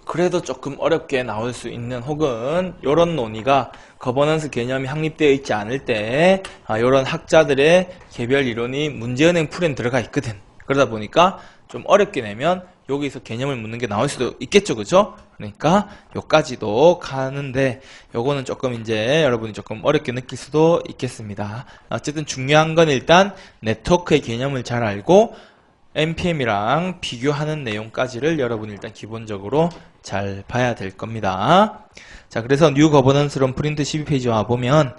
그래도 조금 어렵게 나올 수 있는, 혹은 이런 논의가 거버넌스 개념이 확립되어 있지 않을 때 이런 학자들의 개별 이론이 문제은행 풀에 들어가 있거든. 그러다 보니까 좀 어렵게 내면 여기서 개념을 묻는 게 나올 수도 있겠죠. 그죠? 그러니까 요까지도 가는데 요거는 조금 이제 여러분이 조금 어렵게 느낄 수도 있겠습니다. 어쨌든 중요한 건 일단 네트워크의 개념을 잘 알고 NPM이랑 비교하는 내용까지를 여러분이 일단 기본적으로 잘 봐야 될 겁니다. 자, 그래서 뉴 거버넌스론 프린트 12페이지 와 보면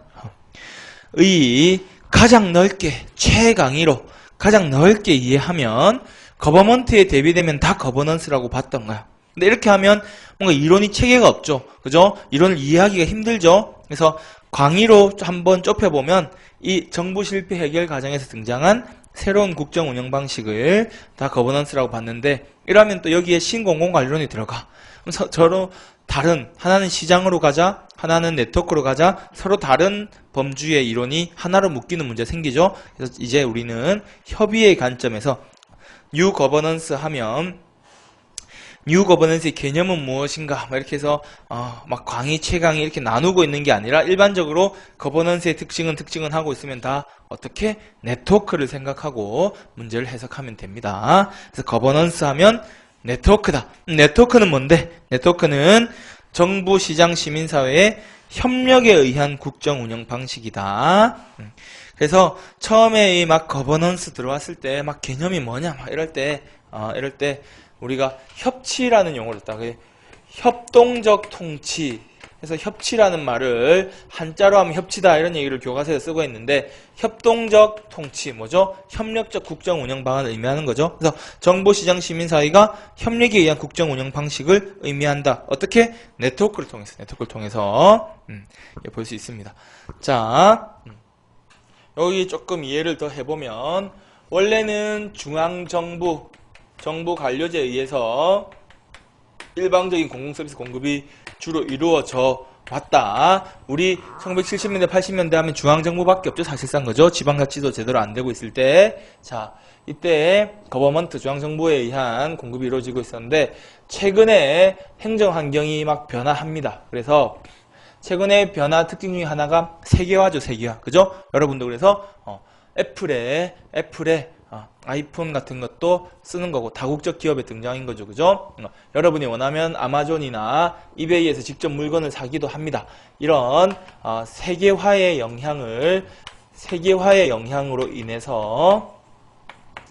가장 넓게 최강의로 가장 넓게 이해하면 거버먼트에 대비되면 다 거버넌스라고 봤던 거야. 근데 이렇게 하면 뭔가 이론이 체계가 없죠. 그죠? 이론을 이해하기가 힘들죠. 그래서 광의로 한번 좁혀보면 이 정부 실패 해결 과정에서 등장한 새로운 국정 운영 방식을 다 거버넌스라고 봤는데, 이러면 또 여기에 신공공관리론이 들어가. 그럼 서로 다른, 하나는 시장으로 가자, 하나는 네트워크로 가자, 서로 다른 범주의 이론이 하나로 묶이는 문제가 생기죠. 그래서 이제 우리는 협의의 관점에서 뉴 거버넌스 하면 뉴 거버넌스의 개념은 무엇인가 이렇게 해서 막 광의 최강의 이렇게 나누고 있는 게 아니라 일반적으로 거버넌스의 특징은 하고 있으면 다 어떻게 네트워크를 생각하고 문제를 해석하면 됩니다. 그래서 거버넌스 하면 네트워크다. 네트워크는 뭔데? 네트워크는 정부, 시장, 시민사회의 협력에 의한 국정 운영 방식이다. 그래서 처음에 이 막 거버넌스 들어왔을 때 막 개념이 뭐냐 막 이럴 때 우리가 협치라는 용어를 썼다. 협동적 통치. 그래서 협치라는 말을 한자로 하면 협치다 이런 얘기를 교과서에 쓰고 있는데, 협동적 통치 뭐죠? 협력적 국정 운영 방안을 의미하는 거죠. 그래서 정부, 시장, 시민사회가 협력에 의한 국정 운영 방식을 의미한다. 어떻게? 네트워크를 통해서 볼 수 있습니다. 자, 여기 조금 이해를 더 해보면, 원래는 중앙정부 정부 관료제에 의해서 일방적인 공공서비스 공급이 주로 이루어져 왔다. 우리 1970년대 80년대 하면 중앙정부밖에 없죠. 사실상 그죠. 지방자치도 제대로 안 되고 있을 때, 자 이때 거버먼트 중앙정부에 의한 공급이 이루어지고 있었는데, 최근에 행정환경이 막 변화합니다. 그래서 최근의 변화 특징 중에 하나가 세계화죠, 세계화. 그죠? 여러분도 그래서 애플의 아이폰 같은 것도 쓰는 거고 다국적 기업의 등장인 거죠. 그죠? 여러분이 원하면 아마존이나 이베이에서 직접 물건을 사기도 합니다. 이런 세계화의 영향으로 인해서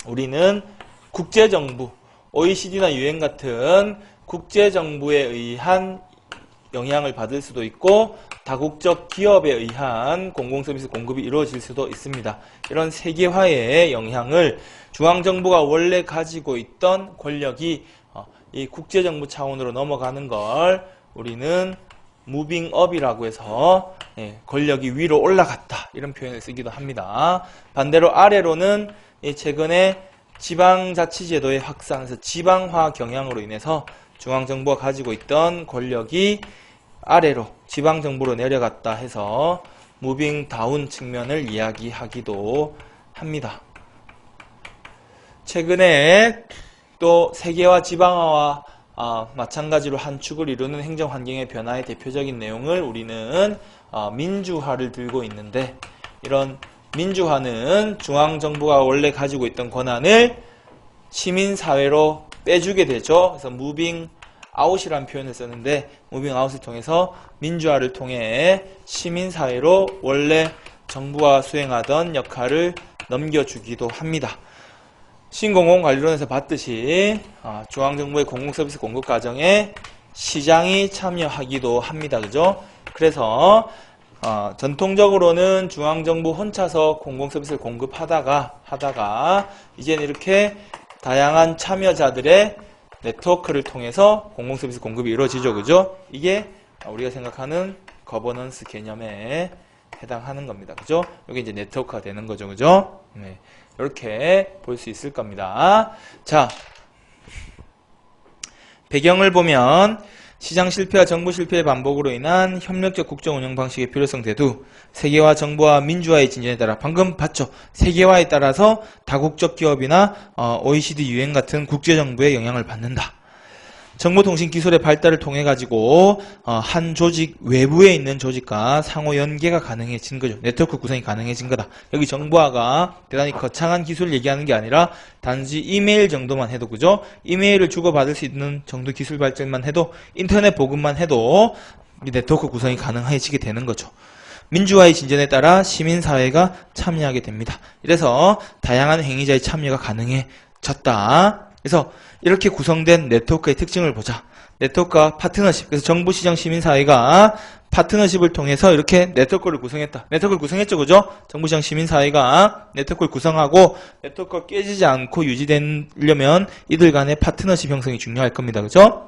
우리는 국제정부, OECD나 UN 같은 국제정부에 의한 영향을 받을 수도 있고 다국적 기업에 의한 공공서비스 공급이 이루어질 수도 있습니다. 이런 세계화의 영향을 중앙정부가 원래 가지고 있던 권력이 이 국제정부 차원으로 넘어가는 걸 우리는 무빙업이라고 해서 권력이 위로 올라갔다 이런 표현을 쓰기도 합니다. 반대로 아래로는 최근에 지방자치제도의 확산에서 지방화 경향으로 인해서 중앙정부가 가지고 있던 권력이 아래로 지방정부로 내려갔다 해서 무빙 다운 측면을 이야기하기도 합니다. 최근에 또 세계화 지방화와 마찬가지로 한 축을 이루는 행정환경의 변화의 대표적인 내용을 우리는 민주화를 들고 있는데 이런 민주화는 중앙정부가 원래 가지고 있던 권한을 시민사회로 빼주게 되죠. 그래서 무빙 아웃이라는 표현을 썼는데 무빙 아웃을 통해서 민주화를 통해 시민사회로 원래 정부가 수행하던 역할을 넘겨주기도 합니다. 신공공관리론에서 봤듯이 중앙정부의 공공서비스 공급 과정에 시장이 참여하기도 합니다. 그죠? 그래서 전통적으로는 중앙정부 혼자서 공공서비스를 공급하다가 이제는 이렇게 다양한 참여자들의 네트워크를 통해서 공공서비스 공급이 이루어지죠. 그죠? 이게 우리가 생각하는 거버넌스 개념에 해당하는 겁니다. 그죠? 이게 이제 네트워크가 되는 거죠. 그죠? 네. 이렇게 볼 수 있을 겁니다. 자, 배경을 보면 시장 실패와 정부 실패의 반복으로 인한 협력적 국정 운영 방식의 필요성 대두, 세계화 정부와 민주화의 진전에 따라 방금 봤죠. 세계화에 따라서 다국적 기업이나 OECD, UN 같은 국제정부의 영향을 받는다. 정보통신기술의 발달을 통해 가지고 한 조직 외부에 있는 조직과 상호 연계가 가능해진 거죠. 네트워크 구성이 가능해진 거다. 여기 정보화가 대단히 거창한 기술을 얘기하는 게 아니라 단지 이메일 정도만 해도 그죠? 이메일을 주고받을 수 있는 정도 기술 발전만 해도 인터넷 보급만 해도 이 네트워크 구성이 가능해지게 되는 거죠. 민주화의 진전에 따라 시민사회가 참여하게 됩니다. 이래서 다양한 행위자의 참여가 가능해졌다. 그래서 이렇게 구성된 네트워크의 특징을 보자. 네트워크와 파트너십. 그래서 정부, 시장, 시민사회가 파트너십을 통해서 이렇게 네트워크를 구성했다. 네트워크를 구성했죠. 그죠? 정부, 시장, 시민사회가 네트워크를 구성하고 네트워크가 깨지지 않고 유지되려면 이들 간의 파트너십 형성이 중요할 겁니다. 그죠?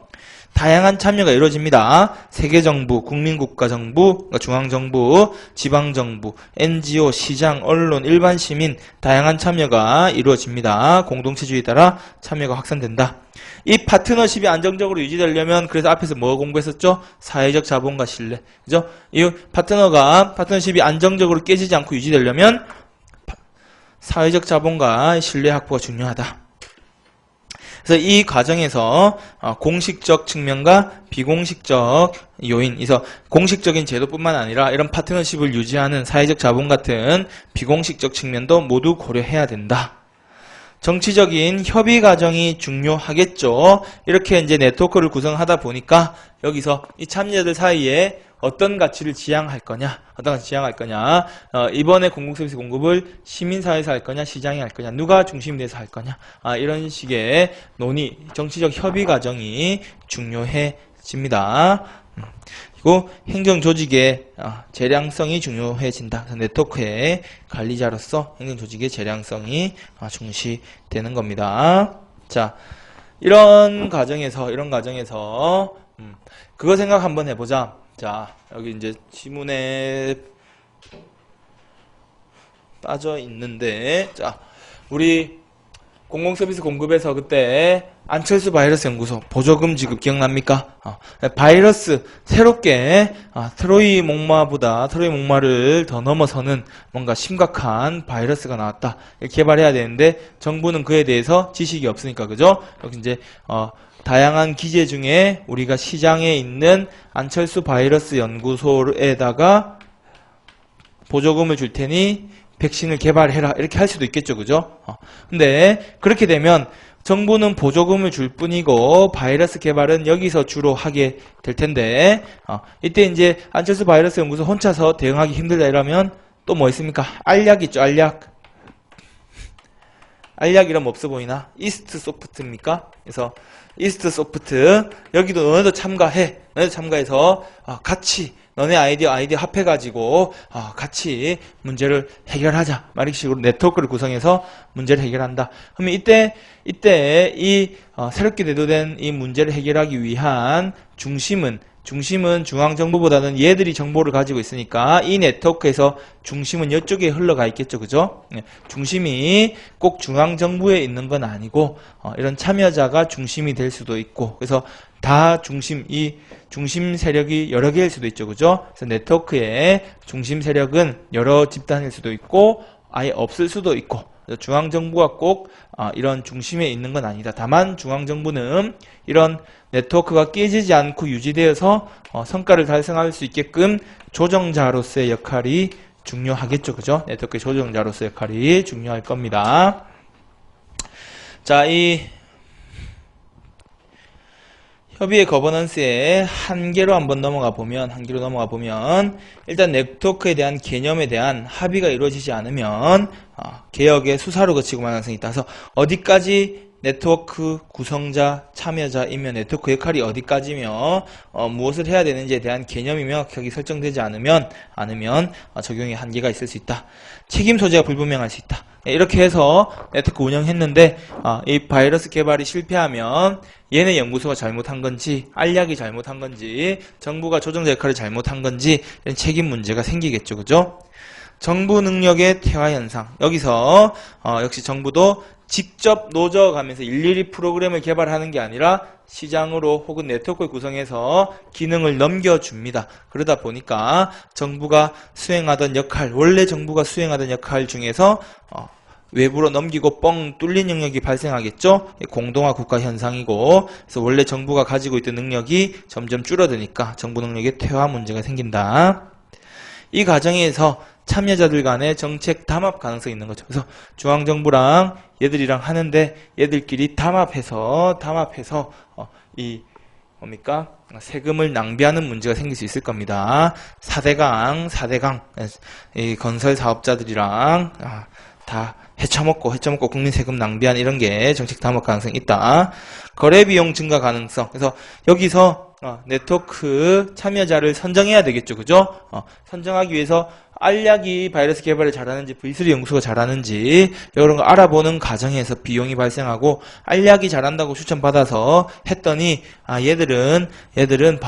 다양한 참여가 이루어집니다. 세계정부, 국민국가정부, 그러니까 중앙정부, 지방정부, NGO, 시장, 언론, 일반 시민 다양한 참여가 이루어집니다. 공동체주의에 따라 참여가 확산된다. 이 파트너십이 안정적으로 유지되려면 그래서 앞에서 뭐 공부했었죠? 사회적 자본과 신뢰. 그죠? 이 파트너십이 안정적으로 깨지지 않고 유지되려면 사회적 자본과 신뢰 확보가 중요하다. 그래서 이 과정에서 공식적 측면과 비공식적 요인, 그래서 공식적인 제도뿐만 아니라 이런 파트너십을 유지하는 사회적 자본 같은 비공식적 측면도 모두 고려해야 된다. 정치적인 협의 과정이 중요하겠죠. 이렇게 이제 네트워크를 구성하다 보니까 여기서 이 참여자들 사이에 어떤 가치를 지향할 거냐, 이번에 공공서비스 공급을 시민사회에서 할 거냐, 시장이 할 거냐, 누가 중심이 돼서 할 거냐, 이런 식의 논의, 정치적 협의 과정이 중요해집니다. 그리고 행정조직의 재량성이 중요해진다. 네트워크의 관리자로서 행정조직의 재량성이 중시되는 겁니다. 자, 이런 과정에서 그거 생각 한번 해보자. 자, 여기 이제 지문에 빠져 있는데, 자, 우리 공공서비스 공급에서 그때 안철수 바이러스 연구소 보조금 지급 기억납니까? 바이러스 새롭게 트로이 목마를 더 넘어서는 뭔가 심각한 바이러스가 나왔다. 이렇게 개발해야 되는데 정부는 그에 대해서 지식이 없으니까 그죠? 여기 이제 다양한 기제 중에 우리가 시장에 있는 안철수 바이러스 연구소에다가 보조금을 줄 테니 백신을 개발해라 이렇게 할 수도 있겠죠, 그죠? 근데 그렇게 되면 정부는 보조금을 줄 뿐이고 바이러스 개발은 여기서 주로 하게 될 텐데 이때 이제 안철수 바이러스 연구소 혼자서 대응하기 힘들다 이러면 또 뭐 있습니까? 알약 있죠, 알약. 알약 이러면 없어 보이나? 이스트 소프트입니까? 그래서 이스트 소프트 여기도 너네도 참가해. 너네도 참가해서 같이 너네 아이디어 합해가지고 같이 문제를 해결하자. 이런 식으로 네트워크를 구성해서 문제를 해결한다. 그러면 이때 이 새롭게 대두된 이 문제를 해결하기 위한 중심은 중앙정부보다는 얘들이 정보를 가지고 있으니까 이 네트워크에서 중심은 이쪽에 흘러가 있겠죠. 그죠? 중심이 꼭 중앙정부에 있는 건 아니고 이런 참여자가 중심이 될 수도 있고 그래서 이 중심 세력이 여러 개일 수도 있죠. 그죠? 그래서 네트워크의 중심 세력은 여러 집단일 수도 있고 아예 없을 수도 있고 중앙정부가 꼭 이런 중심에 있는 건 아니다. 다만 중앙정부는 이런 네트워크가 깨지지 않고 유지되어서 성과를 달성할 수 있게끔 조정자로서의 역할이 중요하겠죠. 그죠? 네트워크의 조정자로서의 역할이 중요할 겁니다. 자, 이 협의의 거버넌스의 한계로 한번 넘어가 보면 일단 네트워크에 대한 개념에 대한 합의가 이루어지지 않으면 개혁의 수사로 거치고 말 가능성이 있다. 그래서 어디까지 네트워크 구성자, 참여자이며 네트워크 역할이 어디까지며 무엇을 해야 되는지에 대한 개념이 명확하게 설정되지 않으면 적용의 한계가 있을 수 있다. 책임 소재가 불분명할 수 있다. 이렇게 해서 네트워크 운영했는데 이 바이러스 개발이 실패하면 얘네 연구소가 잘못한 건지 알약이 잘못한 건지 정부가 조정자 역할을 잘못한 건지 이런 책임 문제가 생기겠죠. 그죠? 정부 능력의 퇴화 현상. 여기서 역시 정부도 직접 노져가면서 일일이 프로그램을 개발하는 게 아니라 시장으로 혹은 네트워크를 구성해서 기능을 넘겨줍니다. 그러다 보니까 정부가 수행하던 역할, 원래 정부가 수행하던 역할 중에서 외부로 넘기고 뻥 뚫린 영역이 발생하겠죠. 공동화 국가 현상이고 그래서 원래 정부가 가지고 있던 능력이 점점 줄어드니까 정부 능력의 퇴화 문제가 생긴다. 이 과정에서 참여자들 간의 정책 담합 가능성이 있는 거죠. 그래서 중앙정부랑 얘들이랑 하는데 얘들끼리 담합해서 이 뭡니까? 세금을 낭비하는 문제가 생길 수 있을 겁니다. 4대강 이 건설 사업자들이랑 다 헤쳐먹고 국민 세금 낭비한 이런 게 정책 담합 가능성이 있다. 거래 비용 증가 가능성. 그래서 여기서 네트워크 참여자를 선정해야 되겠죠. 그죠? 선정하기 위해서 알약이 바이러스 개발을 잘하는지 V3 연구소가 잘하는지 이런 거 알아보는 과정에서 비용이 발생하고 알약이 잘한다고 추천받아서 했더니 얘들은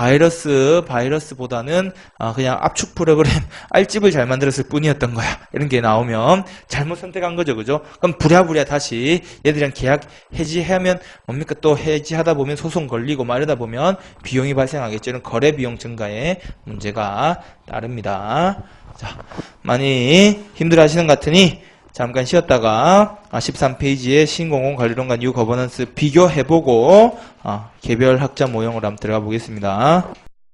바이러스보다는 그냥 압축 프로그램 알집을 잘 만들었을 뿐이었던 거야. 이런 게 나오면 잘못 선택한 거죠. 그죠? 그럼 부랴부랴 다시 얘들이랑 계약 해지하면 뭡니까? 또 해지하다 보면 소송 걸리고 막 이러다 보면 비용이 발생하겠죠. 이런 거래 비용 증가에 문제가 따릅니다. 자, 많이 힘들어 하시는 것 같으니 잠깐 쉬었다가 13페이지에 신공공 관리론과 뉴 거버넌스 비교해보고 개별 학자 모형으로 한번 들어가 보겠습니다.